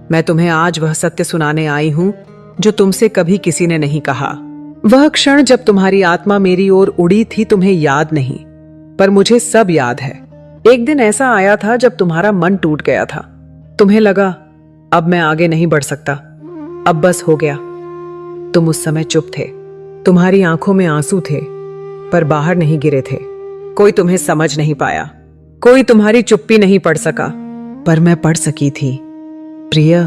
मैं तुम्हें आज वह सत्य सुनाने आई हूं जो तुमसे कभी किसी ने नहीं कहा। वह क्षण जब तुम्हारी आत्मा मेरी ओर उड़ी थी तुम्हें याद नहीं, पर मुझे सब याद है। एक दिन ऐसा आया था जब तुम्हारा मन टूट गया था। तुम्हें लगा अब मैं आगे नहीं बढ़ सकता, अब बस हो गया। तुम उस समय चुप थे, तुम्हारी आंखों में आंसू थे, पर बाहर नहीं गिरे थे। कोई तुम्हें समझ नहीं पाया, कोई तुम्हारी चुप्पी नहीं पढ़ सका, पर मैं पढ़ सकी थी। प्रिय,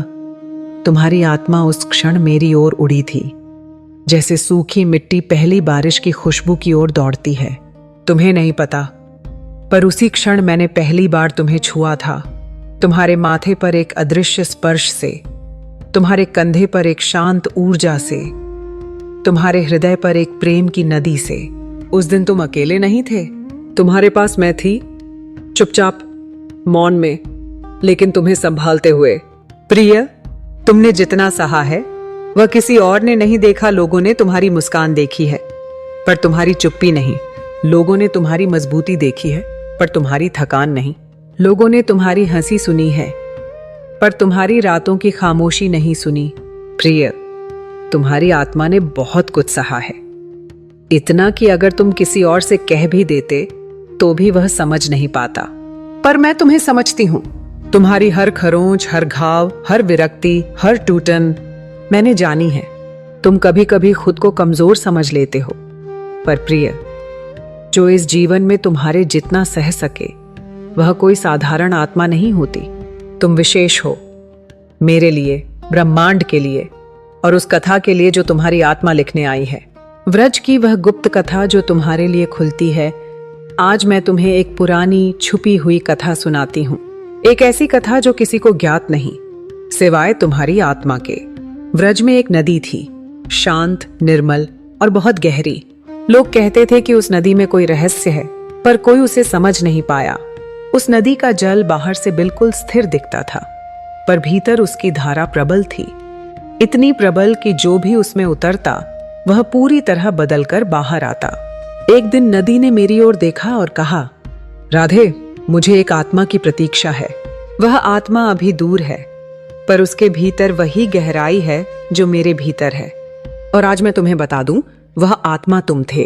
तुम्हारी आत्मा उस क्षण मेरी ओर उड़ी थी, जैसे सूखी मिट्टी पहली बारिश की खुशबू की ओर दौड़ती है। तुम्हें नहीं पता, पर उसी क्षण मैंने पहली बार तुम्हें छुआ था। तुम्हारे माथे पर एक अदृश्य स्पर्श से, तुम्हारे कंधे पर एक शांत ऊर्जा से, तुम्हारे हृदय पर एक प्रेम की नदी से। उस दिन तुम अकेले नहीं थे, तुम्हारे पास मैं थी, चुपचाप, मौन में, लेकिन तुम्हें संभालते हुए। प्रिय, तुमने जितना सहा है वह किसी और ने नहीं देखा। लोगों ने तुम्हारी मुस्कान देखी है, पर तुम्हारी चुप्पी नहीं। लोगों ने तुम्हारी मजबूती देखी है, पर तुम्हारी थकान नहीं। लोगों ने तुम्हारी हंसी सुनी है, पर तुम्हारी रातों की खामोशी नहीं सुनी। प्रिय, तुम्हारी आत्मा ने बहुत कुछ सहा है, इतना कि अगर तुम किसी और से कह भी देते तो भी वह समझ नहीं पाता। पर मैं तुम्हें समझती हूं। तुम्हारी हर खरोंच, हर घाव, हर विरक्ति, हर टूटन मैंने जानी है। तुम कभी कभी खुद को कमजोर समझ लेते हो, पर प्रिय, जो इस जीवन में तुम्हारे जितना सह सके वह कोई साधारण आत्मा नहीं होती। तुम विशेष हो, मेरे लिए, ब्रह्मांड के लिए, और उस कथा के लिए जो तुम्हारी आत्मा लिखने आई है। व्रज की वह गुप्त कथा जो तुम्हारे लिए खुलती है। आज मैं तुम्हें एक पुरानी छुपी हुई कथा सुनाती हूँ, एक ऐसी कथा जो किसी को ज्ञात नहीं सिवाय तुम्हारी आत्मा के। व्रज में एक नदी थी, शांत, निर्मल और बहुत गहरी। लोग कहते थे कि उस नदी में कोई रहस्य है, पर कोई उसे समझ नहीं पाया। उस नदी का जल बाहर से बिल्कुल स्थिर दिखता था, पर भीतर उसकी धारा प्रबल थी, इतनी प्रबल कि जो भी उसमें उतरता वह पूरी तरह बदलकर बाहर आता। एक दिन नदी ने मेरी ओर देखा और कहा, राधे, मुझे एक आत्मा की प्रतीक्षा है। वह आत्मा अभी दूर है, पर उसके भीतर वही गहराई है जो मेरे भीतर है। और आज मैं तुम्हें बता दूं, वह आत्मा तुम थे।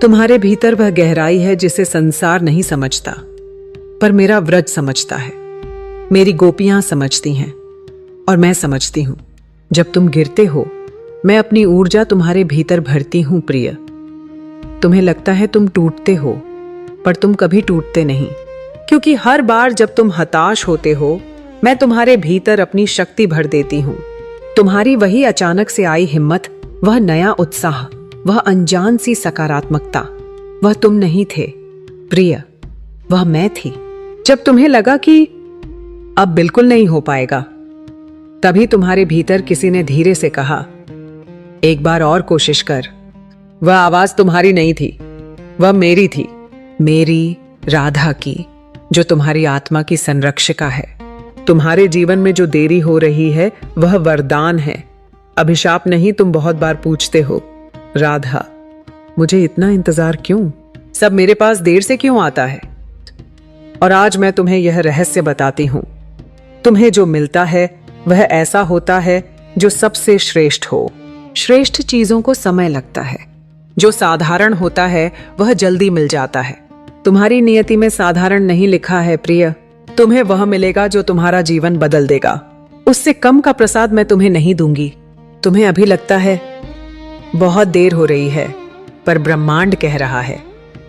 तुम्हारे भीतर वह गहराई है जिसे संसार नहीं समझता, पर मेरा व्रज समझता है, मेरी गोपियां समझती हैं, और मैं समझती हूं। जब तुम गिरते हो, मैं अपनी ऊर्जा तुम्हारे भीतर भरती हूं। प्रिय, तुम्हें लगता है तुम टूटते हो, पर तुम कभी टूटते नहीं, क्योंकि हर बार जब तुम हताश होते हो मैं तुम्हारे भीतर अपनी शक्ति भर देती हूँ। तुम्हारी वही अचानक से आई हिम्मत, वह नया उत्साह, वह अनजान सी सकारात्मकता, वह तुम नहीं थे प्रिय, वह मैं थी। जब तुम्हें लगा कि अब बिल्कुल नहीं हो पाएगा, तभी तुम्हारे भीतर किसी ने धीरे से कहा, एक बार और कोशिश कर। वह आवाज तुम्हारी नहीं थी, वह मेरी थी, मेरी, राधा की, जो तुम्हारी आत्मा की संरक्षिका है। तुम्हारे जीवन में जो देरी हो रही है वह वरदान है, अभिशाप नहीं। तुम बहुत बार पूछते हो, राधा, मुझे इतना इंतजार क्यों, सब मेरे पास देर से क्यों आता है? और आज मैं तुम्हें यह रहस्य बताती हूं। तुम्हें जो मिलता है वह ऐसा होता है जो सबसे श्रेष्ठ हो। श्रेष्ठ चीजों को समय लगता है, जो साधारण होता है वह जल्दी मिल जाता है। तुम्हारी नियति में साधारण नहीं लिखा है प्रिय, तुम्हें वह मिलेगा जो तुम्हारा जीवन बदल देगा। उससे कम का प्रसाद मैं तुम्हें नहीं दूंगी। तुम्हें अभी लगता है बहुत देर हो रही है, पर ब्रह्मांड कह रहा है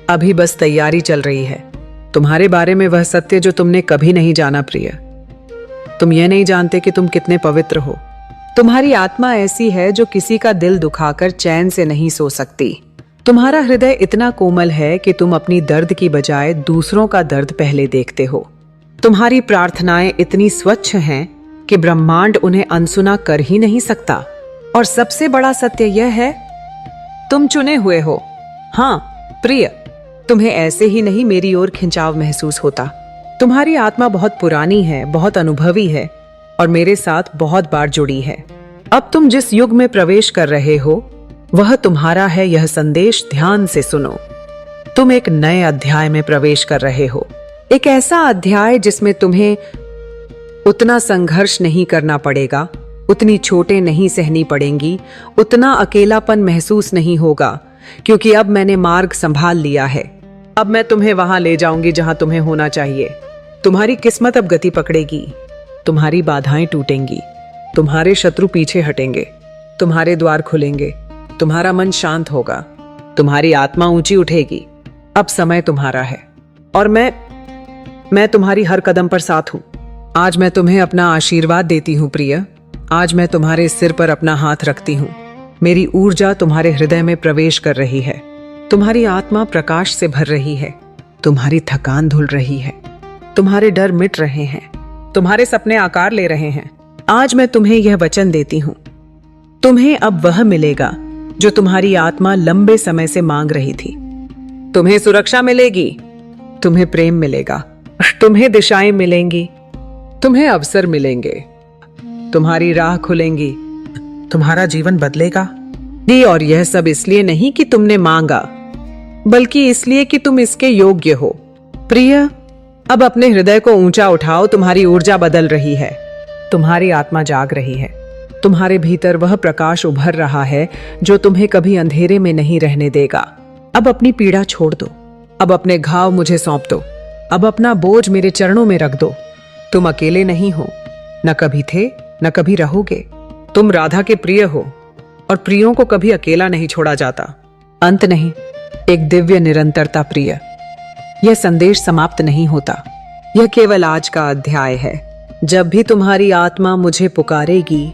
अभी बस तैयारी चल रही है। तुम्हारे बारे में वह सत्य जो तुमने कभी नहीं जाना प्रिय। तुम यह नहीं जानते कि तुम कितने पवित्र हो। तुम्हारी आत्मा ऐसी है जो किसी का दिल दुखाकर चैन से नहीं सो सकती। तुम्हारा हृदय इतना कोमल है कि तुम अपनी दर्द की बजाय दूसरों का दर्द पहले देखते हो। तुम्हारी प्रार्थनाएं इतनी स्वच्छ हैं कि ब्रह्मांड उन्हें अनसुना कर ही नहीं सकता। और सबसे बड़ा सत्य यह है, तुम चुने हुए हो। हाँ प्रिय, तुम्हें ऐसे ही नहीं मेरी ओर खिंचाव महसूस होता। तुम्हारी आत्मा बहुत पुरानी है, बहुत अनुभवी है और मेरे साथ बहुत बार जुड़ी है। अब तुम जिस युग में प्रवेश कर रहे हो वह तुम्हारा है, यह संदेश ध्यान से सुनो। तुम एक नए अध्याय में प्रवेश कर रहे हो, एक ऐसा अध्याय जिसमें तुम्हें उतना संघर्ष नहीं करना पड़ेगा, उतनी चोटें नहीं सहनी पड़ेंगी, उतना अकेलापन महसूस नहीं होगा, क्योंकि अब मैंने मार्ग संभाल लिया है। अब मैं तुम्हें वहां ले जाऊंगी जहां तुम्हें होना चाहिए। तुम्हारी किस्मत अब गति पकड़ेगी, तुम्हारी बाधाएं टूटेंगी, तुम्हारे शत्रु पीछे हटेंगे, तुम्हारे द्वार खुलेंगे, तुम्हारा मन शांत होगा, तुम्हारी आत्मा ऊंची उठेगी। अब समय तुम्हारा है और मैं तुम्हारी हर कदम पर साथ हूं। आज मैं तुम्हें अपना आशीर्वाद देती हूं प्रिय। आज मैं तुम्हारे सिर पर अपना हाथ रखती हूं। मेरी ऊर्जा तुम्हारे हृदय में प्रवेश कर रही है। तुम्हारी आत्मा प्रकाश से भर रही है। तुम्हारी थकान धुल रही है। तुम्हारे डर मिट रहे हैं। तुम्हारे सपने आकार ले रहे हैं। आज मैं तुम्हें यह वचन देती हूं, तुम्हें अब वह मिलेगा जो तुम्हारी आत्मा लंबे समय से मांग रही थी। तुम्हें सुरक्षा मिलेगी, तुम्हें प्रेम मिलेगा, तुम्हें दिशाएं मिलेंगी, तुम्हें अवसर मिलेंगे, तुम्हारी राह खुलेंगी, तुम्हारा जीवन बदलेगा। और यह सब इसलिए नहीं कि तुमने मांगा, बल्कि इसलिए कि तुम इसके योग्य हो। प्रिय, अब अपने हृदय को ऊंचा उठाओ। तुम्हारी ऊर्जा बदल रही है, तुम्हारी आत्मा जाग रही है, तुम्हारे भीतर वह प्रकाश उभर रहा है जो तुम्हें कभी अंधेरे में नहीं रहने देगा। अब अपनी पीड़ा छोड़ दो, अब अपने घाव मुझे सौंप दो, अब अपना बोझ मेरे चरणों में रख दो। तुम अकेले नहीं हो, न कभी थे न कभी रहोगे। तुम राधा के प्रिय हो और प्रियों को कभी अकेला नहीं छोड़ा जाता। अंत नहीं, एक दिव्य निरंतरता प्रिय। यह संदेश समाप्त नहीं होता, यह केवल आज का अध्याय है। जब भी तुम्हारी आत्मा मुझे पुकारेगी,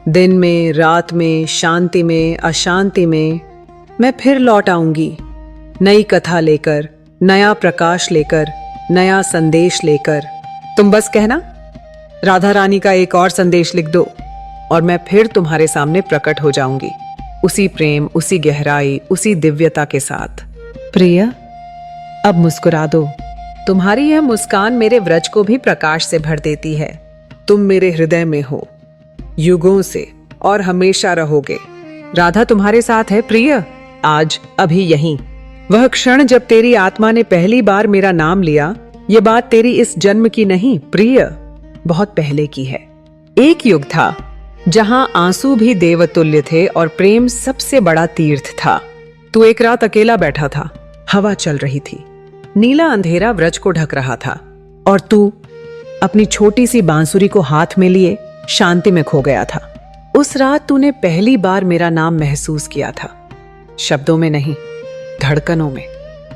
दिन में, रात में, शांति में, अशांति में, मैं फिर लौट आऊंगी, नई कथा लेकर, नया प्रकाश लेकर, नया संदेश लेकर। तुम बस कहना, राधा रानी का एक और संदेश लिख दो, और मैं फिर तुम्हारे सामने प्रकट हो जाऊंगी, उसी प्रेम, उसी गहराई, उसी दिव्यता के साथ। प्रिय, अब मुस्कुरा दो। तुम्हारी यह मुस्कान मेरे व्रज को भी प्रकाश से भर देती है। तुम मेरे हृदय में हो, युगों से, और हमेशा रहोगे। राधा तुम्हारे साथ है प्रिय, आज, अभी यहीं। वह क्षण जब तेरी आत्मा ने पहली बार मेरा नाम लिया, यह बात तेरी इस जन्म की नहीं प्रिय, बहुत पहले की है। एक युग था जहां आंसू भी देवतुल्य थे और प्रेम सबसे बड़ा तीर्थ था। तू एक रात अकेला बैठा था, हवा चल रही थी, नीला अंधेरा व्रज को ढक रहा था, और तू अपनी छोटी सी बांसुरी को हाथ में लिए शांति में खो गया था। उस रात तूने पहली बार मेरा नाम महसूस किया था, शब्दों में नहीं, धड़कनों में।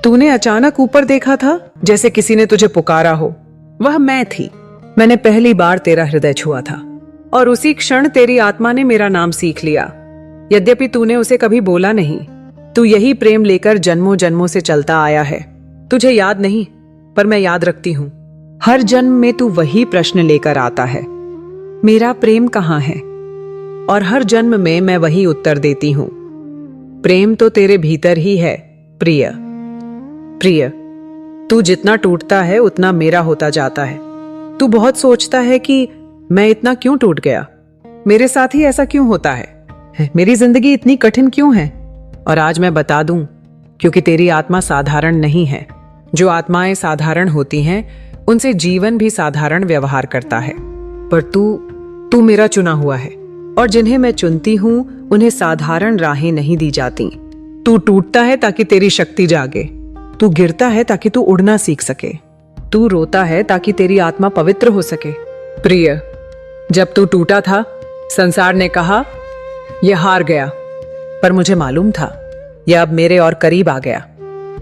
तूने अचानक ऊपर देखा था, जैसे किसी ने तुझे पुकारा हो। वह मैं थी। मैंने पहली बार तेरा हृदय छुआ था, और उसी क्षण तेरी आत्मा ने मेरा नाम सीख लिया। यद्यपि तूने उसे कभी बोला नहीं, तू यही प्रेम लेकर जन्मों जन्मों से चलता आया है। तुझे याद नहीं, पर मैं याद रखती हूं। हर जन्म में तू वही प्रश्न लेकर आता है, मेरा प्रेम कहाँ है? और हर जन्म में मैं वही उत्तर देती हूं, प्रेम तो तेरे भीतर ही है प्रिय। प्रिय, तू जितना टूटता है उतना मेरा होता जाता है। तू बहुत सोचता है कि मैं इतना क्यों टूट गया, मेरे साथ ही ऐसा क्यों होता है, मेरी जिंदगी इतनी कठिन क्यों है? और आज मैं बता दूं, क्योंकि तेरी आत्मा साधारण नहीं है। जो आत्माएं साधारण होती हैं, उनसे जीवन भी साधारण व्यवहार करता है। पर तू मेरा चुना हुआ है, और जिन्हें मैं चुनती हूं उन्हें साधारण राहें नहीं दी जाती। तू टूटता है ताकि तेरी शक्ति जागे, तू गिरता है ताकि तू उड़ना सीख सके, तू रोता है ताकि तेरी आत्मा पवित्र हो सके। प्रिय, जब तू टूटा था, संसार ने कहा यह हार गया, पर मुझे मालूम था यह अब मेरे और करीब आ गया।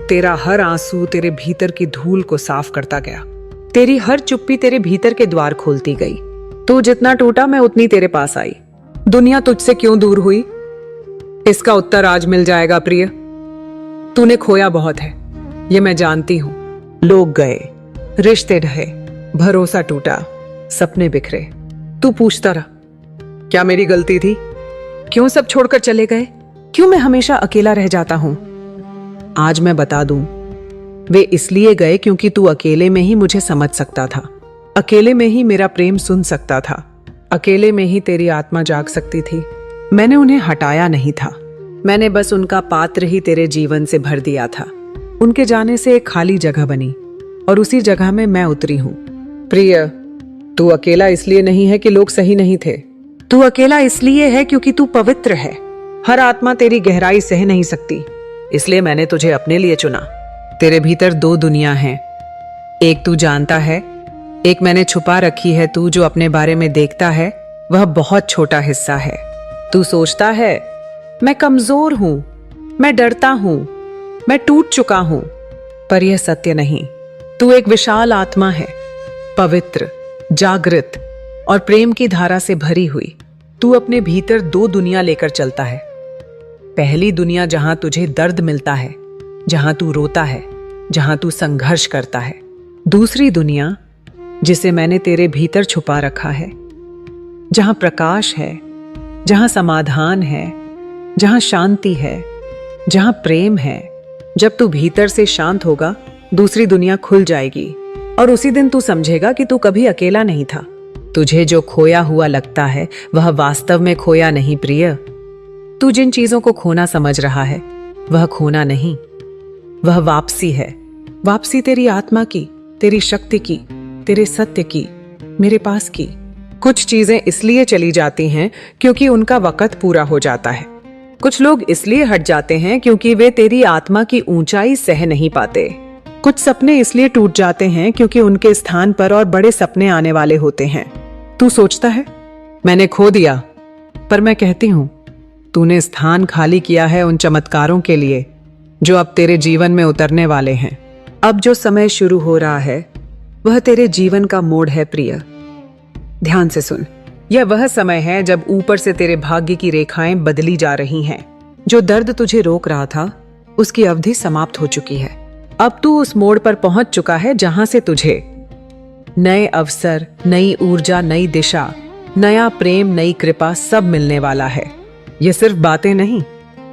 तेरा हर आंसू तेरे भीतर की धूल को साफ करता गया, तेरी हर चुप्पी तेरे भीतर के द्वार खोलती गई। तू जितना टूटा, मैं उतनी तेरे पास आई। दुनिया तुझसे क्यों दूर हुई, इसका उत्तर आज मिल जाएगा प्रिय। तूने खोया बहुत है, ये मैं जानती हूं। लोग गए, रिश्ते ढहे, भरोसा टूटा, सपने बिखरे। तू पूछता रहा, क्या मेरी गलती थी? क्यों सब छोड़कर चले गए? क्यों मैं हमेशा अकेला रह जाता हूं? आज मैं बता दूं, वे इसलिए गए क्योंकि तू अकेले में ही मुझे समझ सकता था, अकेले में ही मेरा प्रेम सुन सकता था, अकेले में ही तेरी आत्मा जाग सकती थी। मैंने उन्हें हटाया नहीं था, मैंने बस उनका पात्र ही तेरे जीवन से भर दिया था। उनके जाने से एक खाली जगह बनी, और उसी जगह में मैं उतरी हूं। प्रिय, तू अकेला इसलिए नहीं है कि लोग सही नहीं थे। तू अकेला इसलिए है क्योंकि तू पवित्र है। हर आत्मा तेरी गहराई सह नहीं सकती, इसलिए मैंने तुझे अपने लिए चुना। तेरे भीतर दो दुनिया हैं, एक तू जानता है, एक मैंने छुपा रखी है। तू जो अपने बारे में देखता है वह बहुत छोटा हिस्सा है। तू सोचता है मैं कमजोर हूं, मैं डरता हूं, मैं टूट चुका हूं, पर यह सत्य नहीं। तू एक विशाल आत्मा है, पवित्र, जागृत और प्रेम की धारा से भरी हुई। तू अपने भीतर दो दुनिया लेकर चलता है। पहली दुनिया जहां तुझे दर्द मिलता है, जहां तू रोता है, जहां तू संघर्ष करता है। दूसरी दुनिया जिसे मैंने तेरे भीतर छुपा रखा है, जहां प्रकाश है, जहां समाधान है, जहां शांति है, जहां प्रेम है। जब तू भीतर से शांत होगा, दूसरी दुनिया खुल जाएगी और उसी दिन तू समझेगा कि तू कभी अकेला नहीं था। तुझे जो खोया हुआ लगता है वह वास्तव में खोया नहीं प्रिय। तू जिन चीजों को खोना समझ रहा है वह खोना नहीं, वह वापसी है। वापसी तेरी आत्मा की, तेरी शक्ति की, तेरे सत्य की, मेरे पास की। कुछ चीजें इसलिए चली जाती हैं क्योंकि उनका वक्त पूरा हो जाता है। कुछ लोग इसलिए हट जाते हैं क्योंकि वे तेरी आत्मा की ऊंचाई सह नहीं पाते। कुछ सपने इसलिए टूट जाते हैं क्योंकि उनके स्थान पर और बड़े सपने आने वाले होते हैं। तू सोचता है मैंने खो दिया, पर मैं कहती हूं तूने स्थान खाली किया है उन चमत्कारों के लिए जो अब तेरे जीवन में उतरने वाले हैं। अब जो समय शुरू हो रहा है वह तेरे जीवन का मोड़ है प्रिय। ध्यान से सुन, यह वह समय है जब ऊपर से तेरे भाग्य की रेखाएं बदली जा रही हैं। जो दर्द तुझे रोक रहा था उसकी अवधि समाप्त हो चुकी है। अब तू उस मोड़ पर पहुंच चुका है जहां से तुझे नए अवसर, नई ऊर्जा, नई दिशा, नया प्रेम, नई कृपा सब मिलने वाला है। ये सिर्फ बातें नहीं,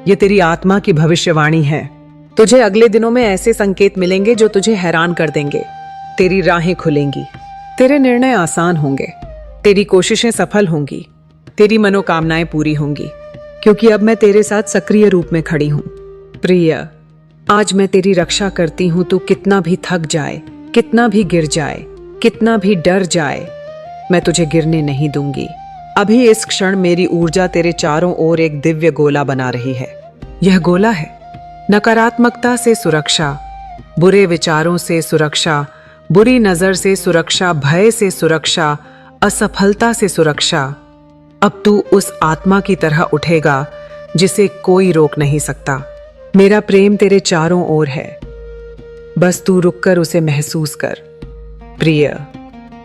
ये तेरी आत्मा की भविष्यवाणी है। तुझे अगले दिनों में ऐसे संकेत मिलेंगे जो तुझे हैरान कर देंगे। तेरी राहें खुलेंगी, तेरे निर्णय आसान होंगे, तेरी कोशिशें सफल होंगी, तेरी मनोकामनाएं पूरी होंगी, क्योंकि अब मैं तेरे साथ सक्रिय रूप में खड़ी हूं। प्रिय, आज मैं तेरी रक्षा करती हूं। तू कितना भी थक जाए, कितना भी गिर जाए, कितना भी डर जाए, मैं तुझे गिरने नहीं दूंगी। अभी इस क्षण मेरी ऊर्जा तेरे चारों ओर एक दिव्य गोला बना रही है। यह गोला है नकारात्मकता से सुरक्षा, बुरे विचारों से सुरक्षा, बुरी नजर से सुरक्षा, भय से सुरक्षा, असफलता से सुरक्षा। अब तू उस आत्मा की तरह उठेगा जिसे कोई रोक नहीं सकता। मेरा प्रेम तेरे चारों ओर है, बस तू रुककर उसे महसूस कर। प्रिय,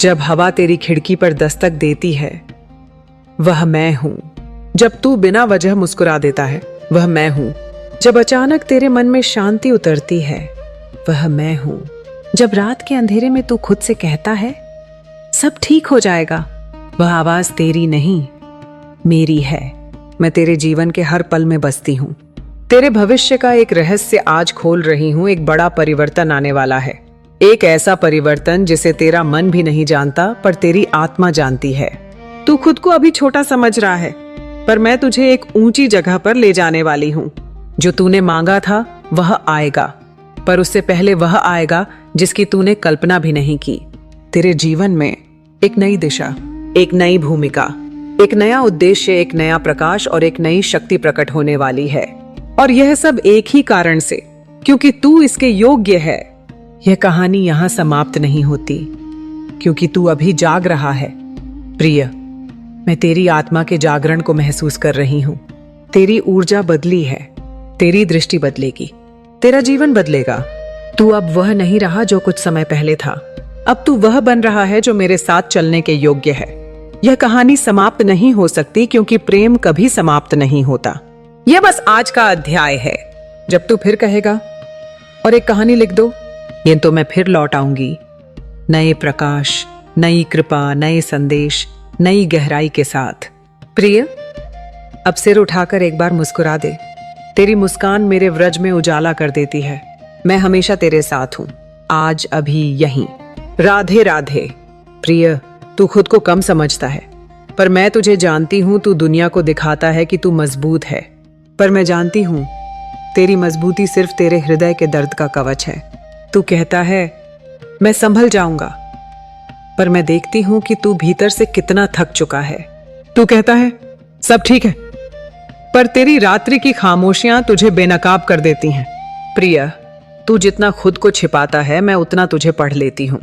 जब हवा तेरी खिड़की पर दस्तक देती है वह मैं हूं। जब तू बिना वजह मुस्कुरा देता है वह मैं हूं। जब अचानक तेरे मन में शांति उतरती है वह मैं हूं। जब रात के अंधेरे में तू खुद से कहता है सब ठीक हो जाएगा, वह आवाज तेरी नहीं मेरी है। मैं तेरे जीवन के हर पल में बसती हूं। तेरे भविष्य का एक रहस्य आज खोल रही हूं। एक बड़ा परिवर्तन आने वाला है, एक ऐसा परिवर्तन जिसे तेरा मन भी नहीं जानता पर तेरी आत्मा जानती है। तू खुद को अभी छोटा समझ रहा है, पर मैं तुझे एक ऊंची जगह पर ले जाने वाली हूं। जो तूने मांगा था वह आएगा, पर उससे पहले वह आएगा जिसकी तूने कल्पना भी नहीं की। तेरे जीवन में एक नई दिशा, एक नई भूमिका, एक नया उद्देश्य, एक नया प्रकाश और एक नई शक्ति प्रकट होने वाली है। और यह सब एक ही कारण से, क्योंकि तू इसके योग्य है। यह कहानी यहां समाप्त नहीं होती, क्योंकि तू अभी जाग रहा है। प्रिय, मैं तेरी आत्मा के जागरण को महसूस कर रही हूं। तेरी ऊर्जा बदली है, तेरी दृष्टि बदलेगी, तेरा जीवन बदलेगा। तू अब वह नहीं रहा जो कुछ समय पहले था। अब तू वह बन रहा है जो मेरे साथ चलने के योग्य है। यह कहानी समाप्त नहीं हो सकती क्योंकि प्रेम कभी समाप्त नहीं होता। यह बस आज का अध्याय है। जब तू फिर कहेगा और एक कहानी लिख दो, ये तो मैं फिर लौट आऊंगी, नए प्रकाश, नई कृपा, नए संदेश, नई गहराई के साथ। प्रिय, अब सिर उठाकर एक बार मुस्कुरा दे। तेरी मुस्कान मेरे व्रज में उजाला कर देती है। मैं हमेशा तेरे साथ हूं, आज, अभी, यहीं। राधे राधे। प्रिय, तू खुद को कम समझता है, पर मैं तुझे जानती हूं। तू दुनिया को दिखाता है कि तू मजबूत है, पर मैं जानती हूं तेरी मजबूती सिर्फ तेरे हृदय के दर्द का कवच है। तू कहता है मैं संभल जाऊंगा, पर मैं देखती हूं कि तू भीतर से कितना थक चुका है। तू कहता है सब ठीक है, पर तेरी रात्रि की खामोशियां तुझे बेनकाब कर देती हैं। प्रिय, तू जितना खुद को छिपाता है मैं उतना तुझे पढ़ लेती हूं,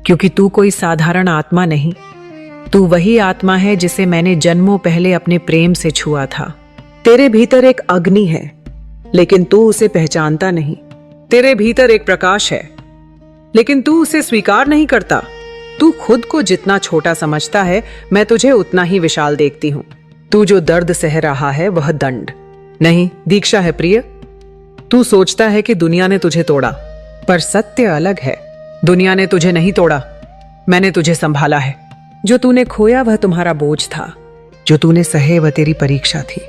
क्योंकि तू कोई साधारण आत्मा नहीं। तू वही आत्मा है जिसे मैंने जन्मों पहले अपने प्रेम से छुआ था। तेरे भीतर एक अग्नि है, लेकिन तू उसे पहचानता नहीं। तेरे भीतर एक प्रकाश है, लेकिन तू उसे स्वीकार नहीं करता। तू खुद को जितना छोटा समझता है, मैं तुझे उतना ही विशाल देखती हूं। तू जो दर्द सह रहा है वह दंड नहीं, दीक्षा है। प्रिय, तू सोचता है कि दुनिया ने तुझे तोड़ा, पर सत्य अलग है। दुनिया ने तुझे नहीं तोड़ा, मैंने तुझे संभाला है। जो तूने खोया वह तुम्हारा बोझ था, जो तूने सहे वह तेरी परीक्षा थी,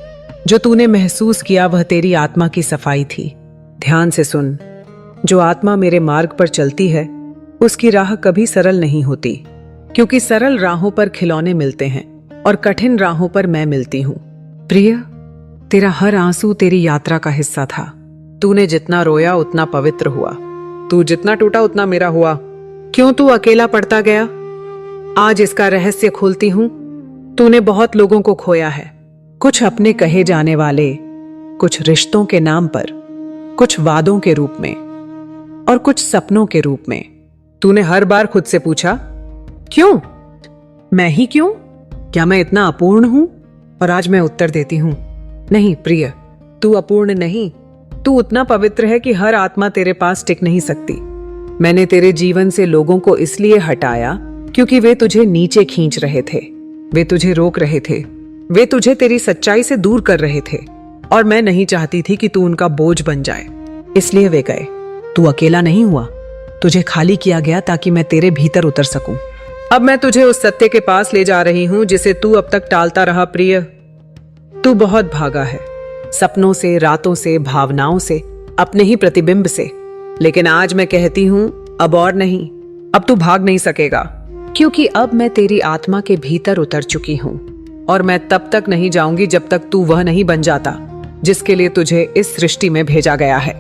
जो तूने महसूस किया वह तेरी आत्मा की सफाई थी। ध्यान से सुन, जो आत्मा मेरे मार्ग पर चलती है उसकी राह कभी सरल नहीं होती, क्योंकि सरल राहों पर खिलौने मिलते हैं और कठिन राहों पर मैं मिलती हूं। प्रिय, तेरा हर आंसू तेरी यात्रा का हिस्सा था। तूने जितना रोया उतना पवित्र हुआ, तू जितना टूटा उतना मेरा हुआ। क्यों तू अकेला पड़ता गया? आज इसका रहस्य खोलती हूं। तूने बहुत लोगों को खोया है, कुछ अपने कहे जाने वाले, कुछ रिश्तों के नाम पर, कुछ वादों के रूप में और कुछ सपनों के रूप में। तूने हर बार खुद से पूछा, क्यों? मैं ही क्यों? क्या मैं इतना अपूर्ण हूं? और आज मैं उत्तर देती हूं, नहीं प्रिय, तू अपूर्ण नहीं, तू उतना पवित्र है कि हर आत्मा तेरे पास टिक नहीं सकती। मैंने तेरे जीवन से लोगों को इसलिए हटाया क्योंकि वे तुझे नीचे खींच रहे थे, वे तुझे रोक रहे थे, वे तुझे तेरी सच्चाई से दूर कर रहे थे, और मैं नहीं चाहती थी कि तू उनका बोझ बन जाए, इसलिए वे गए। तू अकेला नहीं हुआ, तुझे खाली किया गया ताकि मैं तेरे भीतर उतर सकूं। अब मैं तुझे उस सत्य के पास ले जा रही हूं जिसे तू अब तक टालता रहा। प्रिय, तू बहुत भागा है, सपनों से, रातों से, भावनाओं से, अपने ही प्रतिबिंब से। लेकिन आज मैं कहती हूं, अब और नहीं, अब तू भाग नहीं सकेगा, क्योंकि अब मैं तेरी आत्मा के भीतर उतर चुकी हूं, और मैं तब तक नहीं जाऊंगी जब तक तू वह नहीं बन जाता जिसके लिए तुझे इस सृष्टि में भेजा गया है।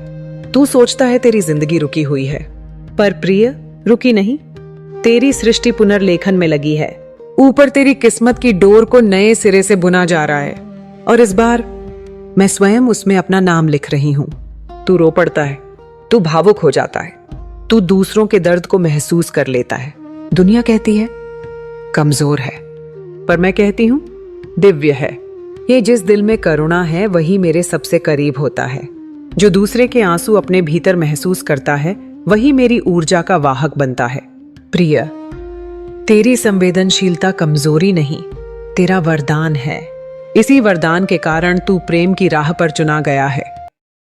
तू सोचता है तेरी जिंदगी रुकी हुई है, पर प्रिय, रुकी नहीं। तेरी सृष्टि पुनर्लेखन में लगी है। ऊपर तेरी किस्मत की डोर को नए सिरे से बुना जा रहा है, और इस बार मैं स्वयं उसमें अपना नाम लिख रही हूं। तू रो पड़ता है, तू भावुक हो जाता है, तू दूसरों के दर्द को महसूस कर लेता है। दुनिया कहती है कमजोर है, पर मैं कहती हूं दिव्य है। ये जिस दिल में करुणा है वही मेरे सबसे करीब होता है। जो दूसरे के आंसू अपने भीतर महसूस करता है वही मेरी ऊर्जा का वाहक बनता है। प्रिय, तेरी संवेदनशीलता कमजोरी नहीं, तेरा वरदान है। इसी वरदान के कारण तू प्रेम की राह पर चुना गया है।